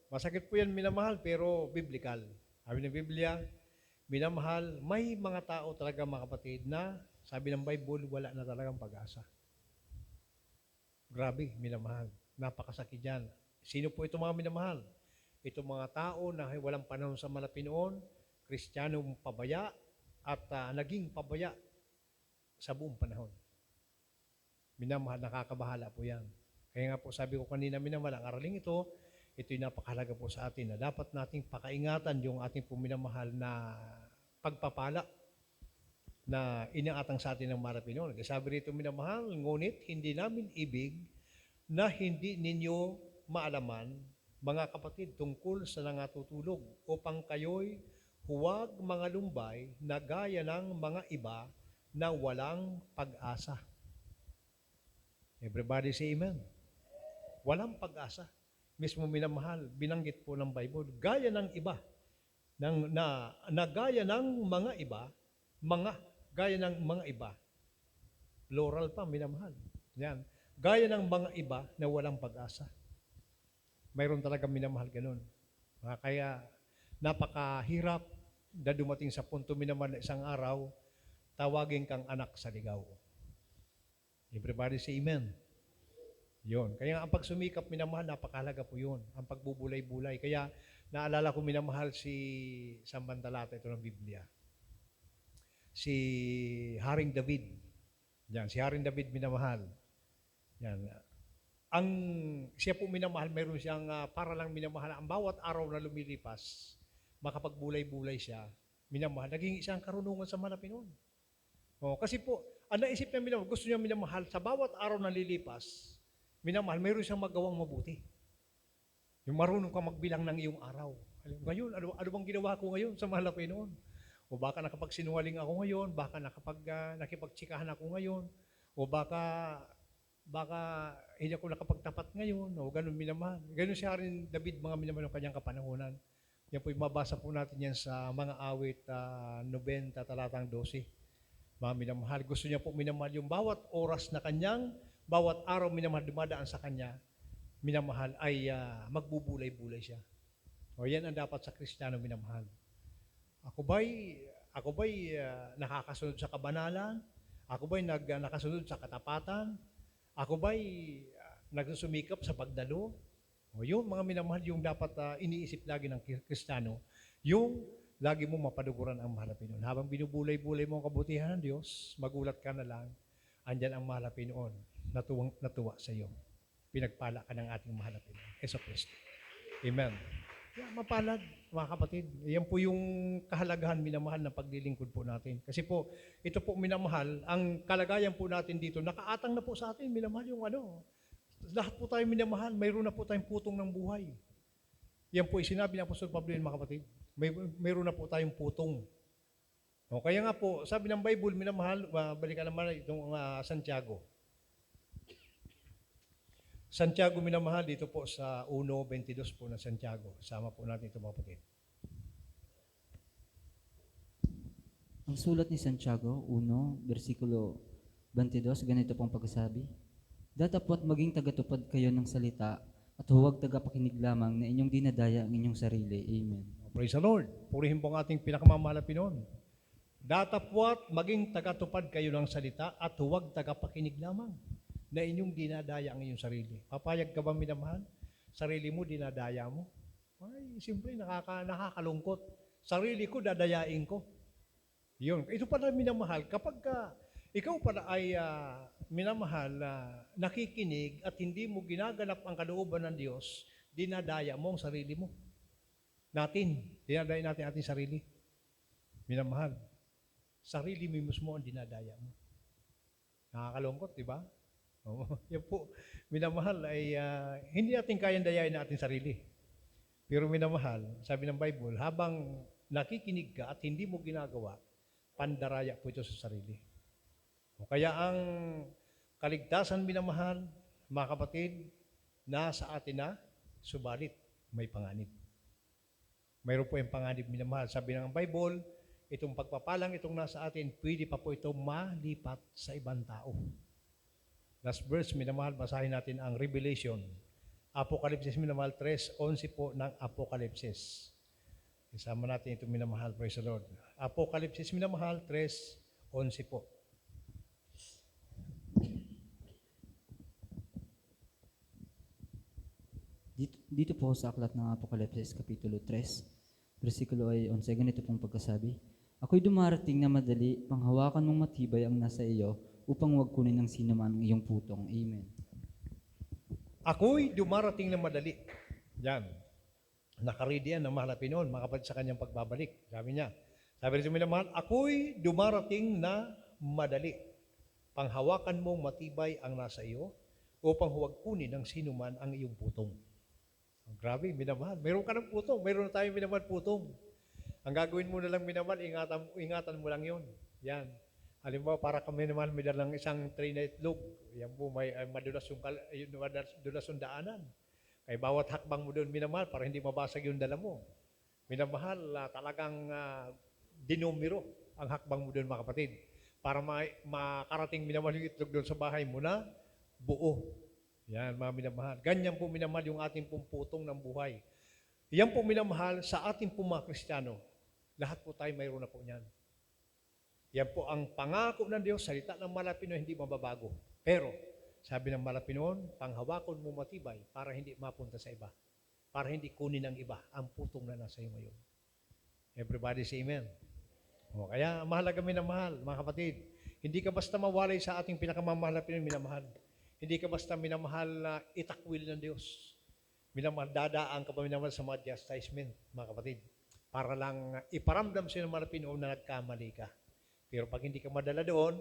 Masakit po yan minamahal, pero biblical. Sabi ng Biblia, minamahal, may mga tao talaga mga kapatid na, sabi ng Bible, wala na talagang pag-asa. Grabe, minamahal. Napakasakit yan. Sino po ito mga minamahal? Ito mga tao na walang panahon sa malapinoon, Kristiyanong pabaya, at naging pabaya sa buong panahon. Minamahal, nakakabahala po yan. Kaya nga po sabi ko kanina, minamahal, ang araling ito'y napakahalaga po sa atin na dapat nating pakaingatan yung ating puminamahal na pagpapala na inaatang sa atin ng marapinoon. Kasi sabi rito, minamahal, ngunit hindi namin ibig na hindi ninyo maalaman, mga kapatid, tungkol sa nangatutulog upang kayo'y huwag mga lumbay na gaya ng mga iba na walang pag-asa. Everybody say amen. Walang pag-asa. Mismo minamahal, binanggit po ng Bible, gaya ng iba, na gaya ng mga iba, gaya ng mga iba. Plural pa, minamahal. Yan. Gaya ng mga iba na walang pag-asa. Mayroon talaga minamahal ganun. Kaya napakahirap na dumating sa punto minamahal na isang araw, tawagin kang anak sa ligaw. Everybody say amen. Yun. Kaya ang pagsumikap minamahal, napakahalaga po yun. Ang pagbubulay-bulay. Kaya naalala ko minamahal si Sambantalata, ito ng Biblia. Si Haring David. Yan, si Haring David minamahal. Yan. Siya po minamahal, mayroon siyang para lang minamahal. Ang bawat araw na lumilipas, makapagbulay-bulay siya, minamahal. Naging isang karunungan sa malapinoon. Kasi po, ang naisip niya minamahal, gusto niya minamahal, sa bawat araw na lilipas, minamahal, mayroon siyang magawang mabuti. Yung marunong ka magbilang ng iyong araw. Ngayon, ano bang ginawa ko ngayon sa malapinoon? O baka nakapagsinungaling ako ngayon, baka nakipagtsikahan ako ngayon, o baka hindi ako nakapagtapat ngayon, o ganun minamahal. Ganun siya rin David, mga minamahal ng kanyang kapanahonan. Yan po, mabasa po natin yan sa mga awit 90, talatang 12. Mga minamahal, gusto niya po minamahal yung bawat oras na kanyang, bawat araw minamahal dumadaan sa kanya, minamahal ay magbubulay-bulay siya. O yan ang dapat sa Kristiyano minamahal. Ako ba'y nakakasunod sa kabanalan? Ako ba'y nakasunod sa katapatan? Ako ba'y nagsusumikap sa pagdalo? O yun, mga minamahal, yung dapat iniisip lagi ng Kristiyano, yung lagi mo mapaduguran ang mahalapin noon. Habang binubulay-bulay mo ang kabutihan ng Diyos, magulat ka na lang, andyan ang mahalapin noon, natuwa sa iyo. Pinagpala ka ng ating mahalapin noon. Yesu Kristo. Amen. Mapalad, mga kapatid. Yan po yung kahalagahan, minamahal, ng paglilingkod po natin. Kasi po, ito po minamahal, ang kalagayan po natin dito, nakaatang na po sa atin, minamahal yung lahat po tayo minamahal, mayroon na po tayong putong ng buhay. Yan po, sinabi ng Apostol Pablo, mga kapatid, mayroon na po tayong putong. O kaya nga po, sabi ng Bible, minamahal, balikan naman itong Santiago. Santiago minamahal dito po sa 1:22 po ng Santiago. Sama po natin ito mga kapatid. Ang sulat ni Santiago, 1, versikulo 22, ganito pong pagkasabi. Datapwat maging tagatupad kayo ng salita at huwag tagapakinig lamang na inyong dinadaya ang inyong sarili. Amen. Praise the Lord. Purihin po ang ating pinakamamahal na Pinoon. Datapwat maging tagatupad kayo ng salita at huwag tagapakinig lamang na inyong dinadaya ang inyong sarili. Papayag ka ba minamahal? Sarili mo, dinadaya mo? Ay, simple, nakakalungkot. Sarili ko, dadayain ko. Yun. Ito pala minamahal. Kapag ikaw pala ay minamahal na nakikinig at hindi mo ginaganap ang kalooban ng Diyos, dinadaya mo ang sarili mo. Dinadaya natin ating sarili. Minamahal. Sarili mo mismo ang dinadaya mo. Nakakalungkot, di ba? Oo. Yan po, minamahal ay hindi natin kayang dayain na ating sarili. Pero minamahal, sabi ng Bible, habang nakikinig ka at hindi mo ginagawa, pandaraya po ito sa sarili. O kaya ang kaligtasan minamahal, mga kapatid, nasa atin na, subalit may panganib. Mayroon po yung panganib minamahal. Sabi ng Bible, itong pagpapalang itong nasa atin, pwede pa po ito malipat sa ibang tao. Last verse, minamahal, basahin natin ang Revelation. Apokalipsis, minamahal, 3:11 po ng Apokalipsis. Isama natin ito, minamahal, praise the Lord. Apokalipsis, minamahal, 3:11 po. Dito po sa aklat ng Apokalipsis, Kapitulo 3, versikulo ay 11, ganito pong pagkasabi. Ako'y dumarating na madali, panghawakan mong matibay ang nasa iyo, upang huwag kunin ng sino man ang iyong putong. Amen. Ako'y dumarating na madali. Yan. Nakaredy yan ng mahal na Pinoon, makapad sa kanyang pagbabalik. Sabi niya. Sabi rin minamahal, ako'y dumarating na madali. Panghawakan mong matibay ang nasa iyo, upang huwag kunin ng sino man ang iyong putong. Grabe, minamahal. Mayroon ka ng putong. Mayroon na tayong minamahal putong. Ang gagawin mo na lang minamahal, ingatan mo lang yun. Yan. Halimbawa, para kami naman may dalang isang tray na itlog. Yan po, may madulas yung daanan. Kaya bawat hakbang mo doon minamahal para hindi mabasag yung dala mo. Minamahal, talagang dinumero ang hakbang mo doon mga kapatid. Para makarating minamahal yung itlog doon sa bahay mo na buo. Yan, mga minamahal. Ganyan po minamahal yung ating pong putong ng buhay. Yan po minamahal sa ating pong mga Kristiyano. Lahat po tayo mayroon na po niyan. Yan po ang pangako ng Diyos, salita ng Malapino, hindi mababago. Pero, sabi ng Malapinoon, panghawakon mo matibay para hindi mapunta sa iba. Para hindi kunin ng iba ang putong na nasa iyo ngayon. Everybody say amen. O, kaya mahalaga minamahal, mga kapatid. Hindi ka basta mawalay sa ating pinakamamahal na Pinoon, minamahal. Hindi ka basta minamahal na itakwil ng Diyos. Minamahal, dadaan ka pa minamahal sa mga chastisement, mga kapatid. Para lang iparamdam sa ng Malapinoon na nagkamali ka. Pero pag hindi ka madala doon,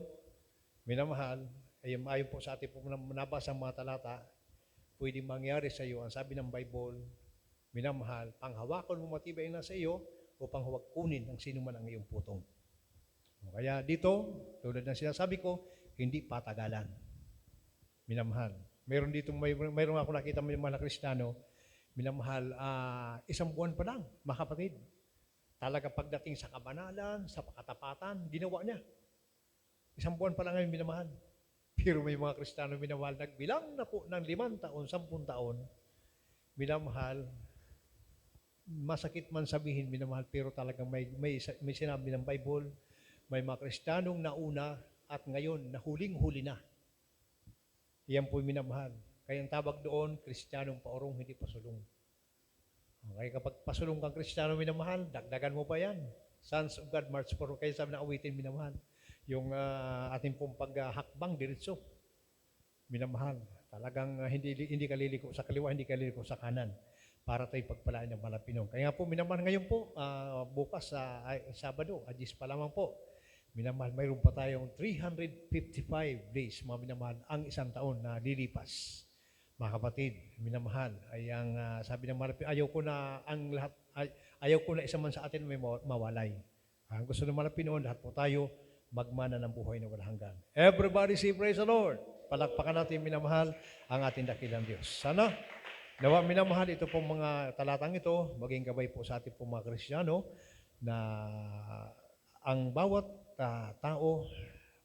minamahal, ayon po sa ating nabasang mga talata, pwedeng mangyari sa iyo, ang sabi ng Bible, minamahal, panghawakan mo matibay na sa iyo, upang huwag kunin ng sino man ang iyong putong. Kaya dito, tulad ng sinasabi ko, hindi patagalan. Minamahal. Mayroon ako nakita minamahal na Kristiyano, minamahal, 1 buwan pa lang, mga kapatid. Talaga pagdating sa kabanalan, sa katapatan, ginawa niya. 1 buwan pa lang ngayon minamahal. Pero may mga Kristiyano minamahal, nagbilang na po ng 5 taon, 10 taon, minamahal, masakit man sabihin minamahal, pero talagang may sinabi ng Bible, may mga Kristiyanong nauna at ngayon, nahuling-huli na. Iyan po minamahal. Kaya ang tawag doon, Kristiyanong paurong, hindi pasulong. Okay, kapag pasulong kang Kristiyano minamahal, dagdagan mo pa yan. Sons of God, march forward. Kaya sabi na awitin minamahal. Yung ating pong paghakbang, diretso. Minamahal. Talagang hindi ka liliko sa kaliwa, hindi ka liliko sa kanan. Para tayo pagpalaan ng Malapinong. Kaya po, minamahal ngayon po, bukas sa Sabado, Adis pa lamang po. Minamahal, mayroon pa tayong 355 days, mga minamahal, ang isang taon na lilipas. Mga kapatid, minamahal, ay ang sabi ng Malapinong, ayaw ko na isa man sa atin may mawalay. Ang gusto naman ng Pinoon, lahat po tayo magmana ng buhay na walang hanggan. Everybody say praise the Lord. Palakpakan natin minamahal ang ating dakilang Diyos. Sana, nawa minamahal ito pong mga talatang ito, maging gabay po sa ating pong mga Kristiyano na ang bawat tao,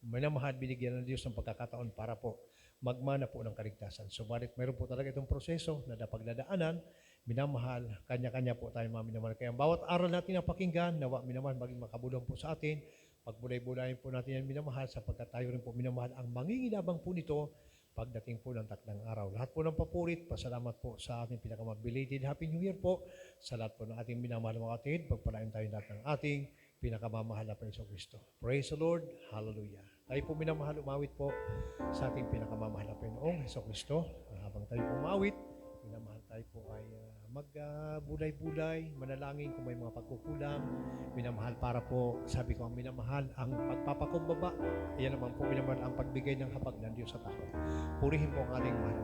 minamahal, binigyan ng Diyos ng pagkakataon para po magmana po ng kaligtasan. Subalit mayroon po talaga itong proseso na dapat dadaanan, minamahal, kanya-kanya po tayo mga minamahal. Kaya ang bawat aral natin na pakinggan, nawa minamahal, maging makabulong po sa atin. Pagbulay-bulayin po natin yan minamahal sapagkat tayo rin po minamahal ang manginginabang po nito pagdating po ng takdang araw. Lahat po ng papurit, pasalamat po sa ating pinakamag-belated Happy New Year po sa lahat po ng ating minamahal mga kapatid. Pagpalain tayo lahat ng ating pinakamamahal na Panginoong Kristo. Praise the Lord. Hallelujah. Tayo po minamahal, umawit po sa ating pinakamamahal na Panginoong Kristo. Habang tayo umawit, minamahal tayo po ay magbulay-bulay, manalangin kung may mga pagkukulang, minamahal para po, sabi ko ang minamahal, ang pagpapakumbaba, iyan naman po minamahal ang pagbigay ng habag ng Diyos sa tao. Purihin po ang ating mahal.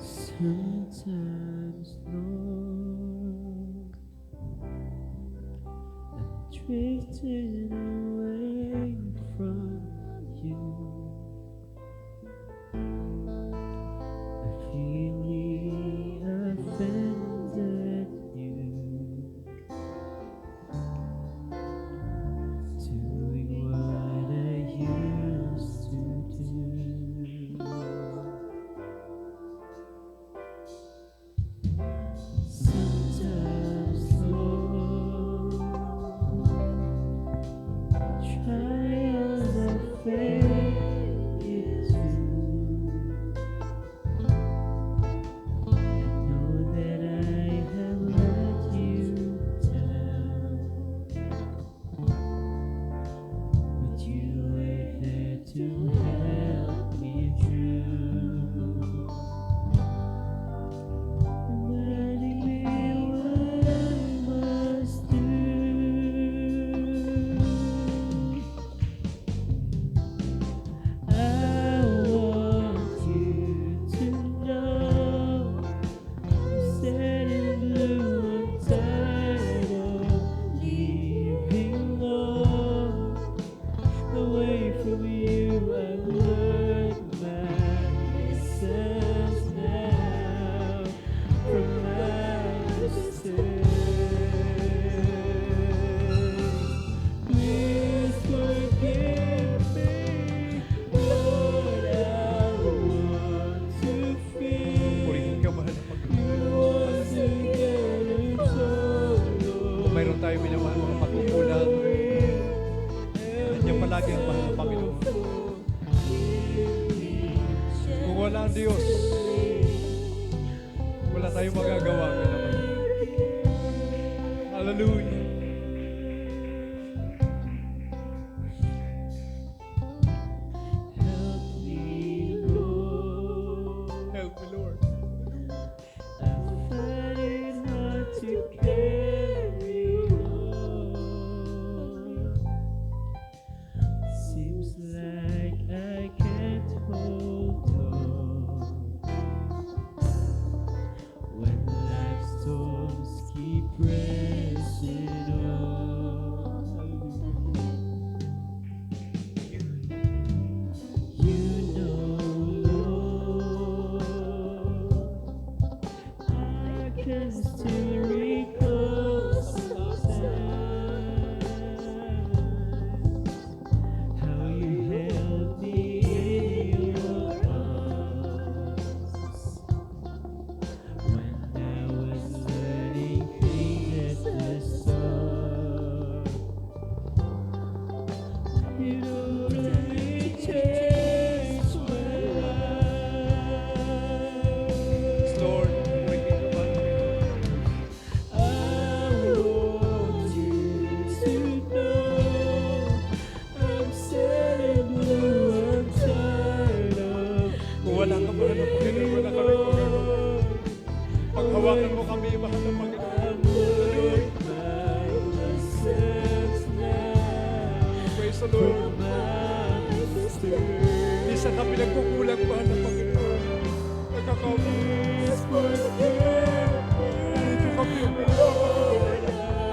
Sometimes, Lord, I'm drifting away from you. I really offended you, doing what I used to do. Sometimes, Lord, trials of faith is true. I know that I have let you down, but you were there to help me through. Reminding me what I must do. I want you to know I'm sad and blue. I'm tired of living, Lord, away from you. I've learned my lessons now from my mistakes. Please forgive me, Lord. I want to feel Purihin ka mahal ng Panginoon. you once again and follow. Kung mayroon tayo minamahal mga pagkukulang, nandiyan palagi ang mahal ng Panginoon. Kung wala ang Diyos, wala tayong magagawa. Minamahal. Hallelujah. Help me, Lord. Help me, Lord. I find it hard to carry on. Seems like I can't hold on when life's storms keep pressing on. You know, Lord, I can still recall sometimes how you held me in your arms when I was learning things at the start. You really changed my life. Lord, purihin ka mahal. I want you to know I'm sad and blue. I'm tired of Kung wala ka mahal ng Panginoon, wala kami Panginoon. Paghawakan mo kami, mahal ng Panginoon. I've learned my lessons now Praise the Lord. from my mistakes. Minsan kami nagkukulang, mahal ng Panginoon. Nagkakauli. Please forgive me, Dito kami, Lord. I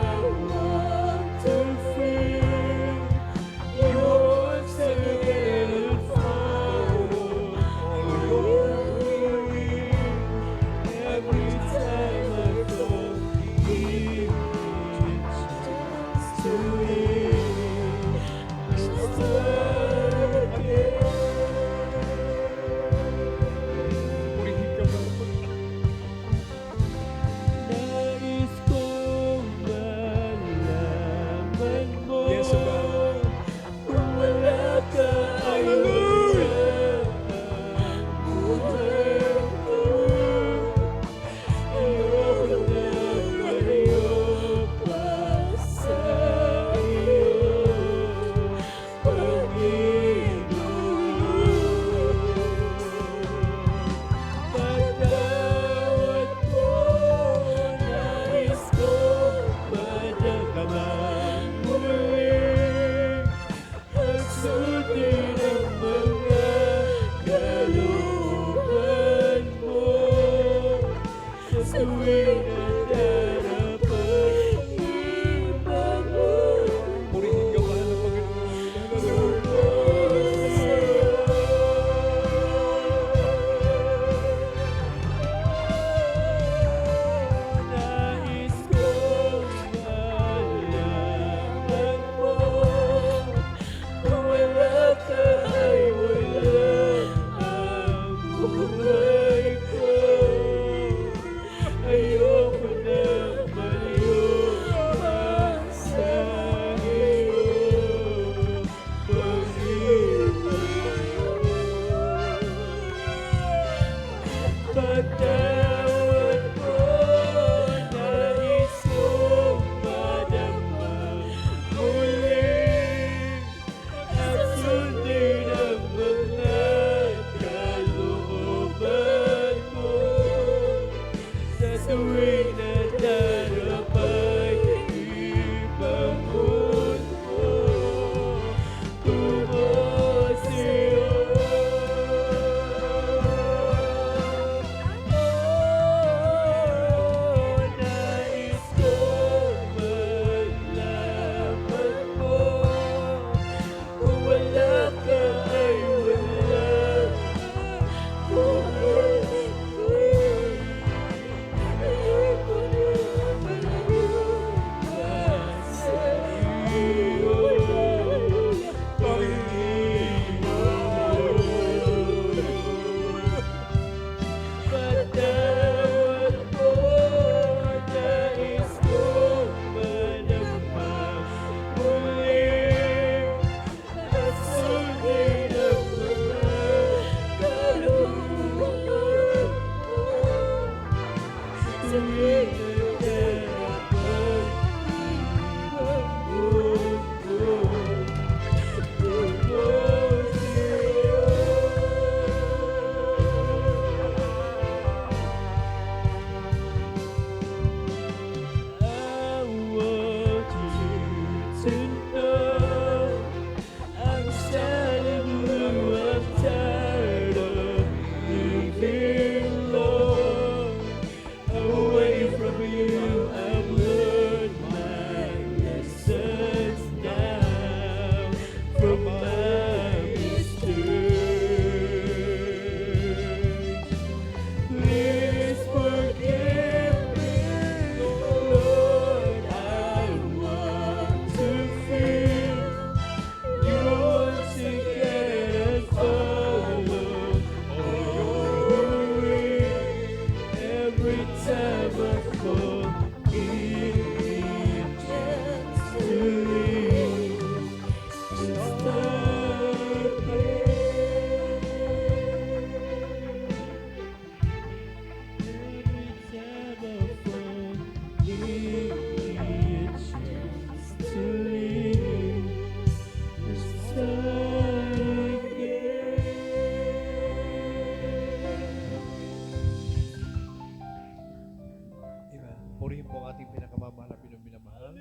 Amen. Purihin po ang ating pinakamamahal na minamahal.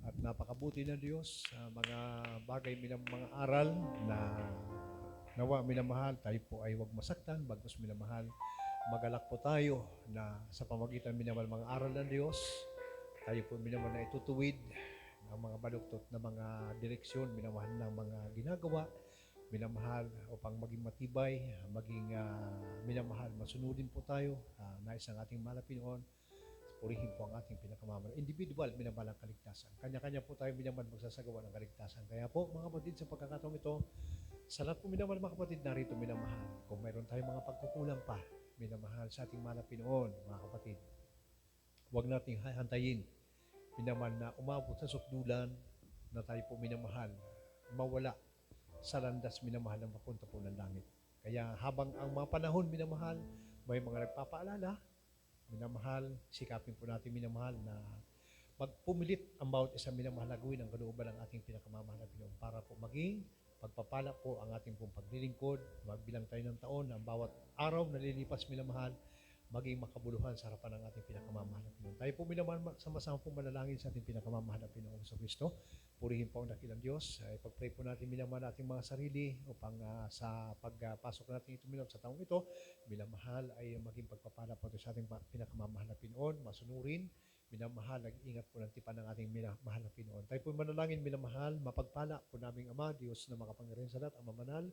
At napakabuti ng Diyos sa mga bagay, mga aral na nawa minamahal. Tayo po ay huwag masaktan, bagkus minamahal. Magalak po tayo na sa pamagitan minamahal mga aral ng Diyos, tayo po minamahal na itutuwid ng mga baluktot na mga direksyon, minamahal ng mga ginagawa, minamahal upang maging matibay, maging minamahal. Masunodin po tayo, nais ang ating mahal na Pinoon. Purihin po ang ating pinakamamahal. Individual, minamahal ang kaligtasan. Kanya-kanya po tayo minamahal magsasagawa ng kaligtasan. Kaya po, mga kapatid, sa pagkakataong ito, sa lahat po minamahal mga kapatid, narito minamahal. Kung mayroon tayong mga pagkukulang pa, minamahal sa ating mahal na Pinoon, mga kapatid, huwag nating hantayin, minamahal na umabot sa sukdulan na tayo po minamahal, mawala sa landas minamahal na mapunta po ng langit. Kaya habang ang mga panahon minamahal, may mga nagpapaalala, minamahal, sikapin po natin minamahal na magpumilit ang bawat isang minamahal na gawin ang kalooban ng ating pinakamamahal na Pinoon para po maging pagpapala po ang ating pong paglilingkod, magbilang tayo ng taon ang bawat araw na lilipas minamahal, maging makabuluhan sa harapan ng ating pinakamamahal na Pinoon. Tayo po minamahal, sama-sama po manalangin sa ating pinakamamahal na Pinoon sa Kristo. Purihin po ang dakilang Diyos. Ipag-pray po natin minamahal ating mga sarili upang sa pagpasok natin ito minamahal sa taong ito, minamahal ay maging pagpapala po ito sa ating pinakamamahal na Pinoon, masunurin, minamahal, nag-ingat po ng tipan ng ating minamahal na Pinoon. Tayo po manalangin, minamahal, mapagpala po naming Ama, Diyos na makapangyarihan sa lahat, ang mamanal,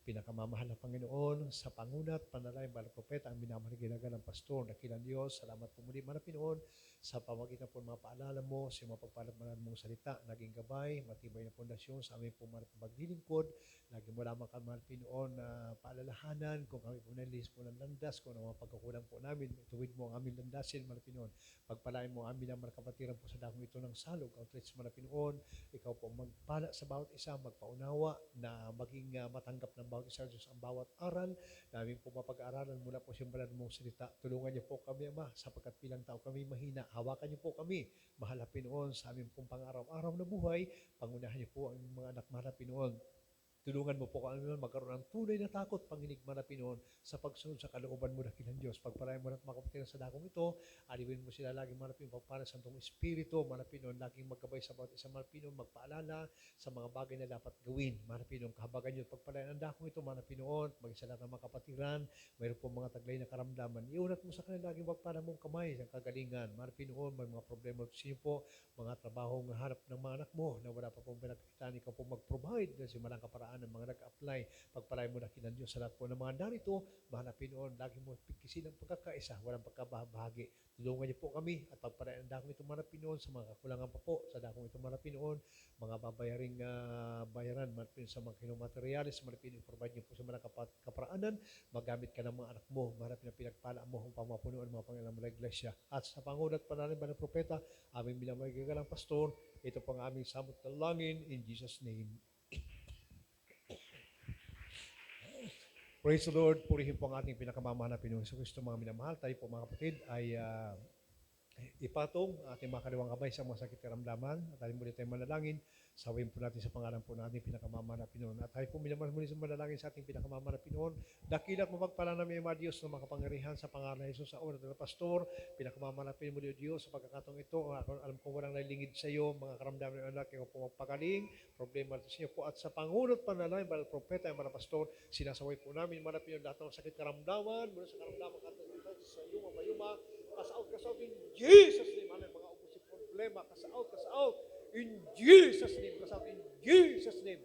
pinakamamahal na Panginoon, sa pangunat, panalangin, balang propeta, ang minamahal na ginagalang pastor, dakilang Diyos, salamat po muli, Mana Pinoon, sa pamagitan po ng mga paalala mo, sa mga pagpapala mong salita, naging gabay, matibay na pundasyon sa aming po maglilingkod, lagi mo lamang ka, Mana Pinoon, na paalalahanan, kung kami po nalis po ng landas, kung ano mga pagkukulang po namin, tuwid mo ang aming landasin, Mana Pinoon, pagpalain mo amin ang kapatiran po sa dakong ito ng salog, outreach Mana Pinoon, ikaw po magpala sa bawat isa, magpaunawa na maging matanggap ng bawat isa Diyos ang bawat aral, namin po mapag-aralan mula po simbalan mong salita. Tulungan niyo po kami, Ama, sapagkat bilang tao kami mahina. Hawakan niyo po kami, mahal na Pinoon, sa aming pong pang-araw-araw na buhay. Pangunahan niyo po ang mga anak, mahal na Pinoon. Tulungan mo po kami magkaroon ng tunay na takot, Panginig Mana Pinoon, sa pagsunod sa kalooban mo dakilang Diyos. Pagpalain mo na at makapatiran sa dakong ito, aliwin mo sila laging Mana Pinoon, pagpala sa Santong Espiritu, Mana Pinoon, laging magkabay sa bawat isang Mana Pinoon, magpaalala sa mga bagay na dapat gawin, Mana Pinoon, kahabagan niyo at pagpalain ang dakong ito, Mana Pinoon, mag-isa lahat ng mga kapatiran, mayroon po mga taglay na karamdaman, iunat mo sa kanila laging magpala mong kamay sa kagalingan, Mana Pinoon, may mga problema sa inyo po, mga trabahong hanap ng mga anak mo na wala pa pong pinagkikitaan, ikaw po mag-provide kasi malang kaparaan ng mga nag-apply. Pagpalain mo na kinan Diyos sa lahat po ng mga narito, mahal na Pinoon, lagi mo pigkisin ang pagkakaisa, walang pagkabahagi. Tulungan niyo po kami at pagpalain ang dakong ito, mahal na Pinoon, sa mga kakulangan pa po sa dakong ito, mahal na Pinoon, mga babayaring bayaran, mahal na Pinoon, sa mga kinumaterialis, mahal na Pinoon, provide niyo po sa mga kaparaanan, magamit ka ng mga anak mo, mahal na Pinoon, pinagpala mo upang mapunuan mga Panginoon mga iglesia. At sa pangunat panalangin ba ng propeta, aming minamagalang pastor, ito pang aming samot na langin, in Jesus' name. Praise the Lord. Purihin po ang ating pinakamamahal na Pinoong Kristo, mga minamahal. Tayo po mga kapatid ay ipatong ating mga kaliwang kamay sa mga sakit karamdaman. At tayo muli tayo manalangin. Sawin po natin sa pangalan po natin pinakamamahal na Pinoon. At tayo po minamahal muli sa manalangin sa ating pinakamamahal na Pinoon. Dakilat mapagpala namin ang mga Diyos na makapangyarihan sa pangalan ng Jesus sa oras ng pastor. Pinakamamahal na Pinoon muli o Diyos sa pagkakataong ito. Alam kong walang nalilingid sa iyo, mga karamdaman ng anak, ikaw po magpagaling. Problema sa inyo po. At sa pangunot panalangin, banal propeta, ang mga pastor, sinasaway po namin mga Pinoon lahat ng sakit karamdaman, mula sa karamdaman katalitan sa yuma-mayuma, kasaot in Jesus name. Ano yung mga ubusing problema, kasaot in Jesus name, kasaot in Jesus name,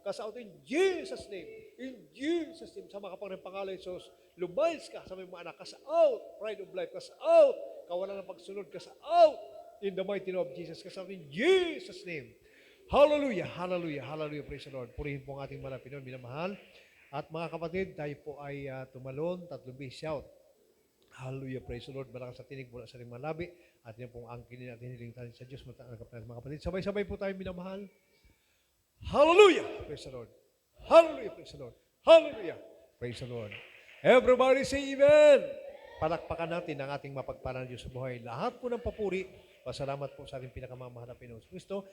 kasaot in Jesus name, in Jesus name, sa mga kapangyarihang pangalan ng Jesus, lumayas ka sa mga anak, kasaot, pride of life, kasaot, kawalan ng pagsunod, kasaot, in the mighty name of Jesus, kasaot in Jesus name. Hallelujah, hallelujah, hallelujah, praise the Lord. Purihin po ang ating mga Pinoon, minamahal. At mga kapatid, tayo po ay tumalon, 3 beses shout. Hallelujah, praise the Lord. Malakas sa tinig mula sa limang labi. At yan pong angkinin natin hiling tayo sa Diyos. Mga kapatid, sabay-sabay po tayo minamahal. Hallelujah! Praise the Lord. Hallelujah! Praise the Lord. Hallelujah! Praise the Lord. Everybody say amen! Palakpakan natin ang ating mapagpalang Diyos sa buhay. Lahat po ng papuri, pasalamat po sa ating pinakamamahal na Pinoong Kristo.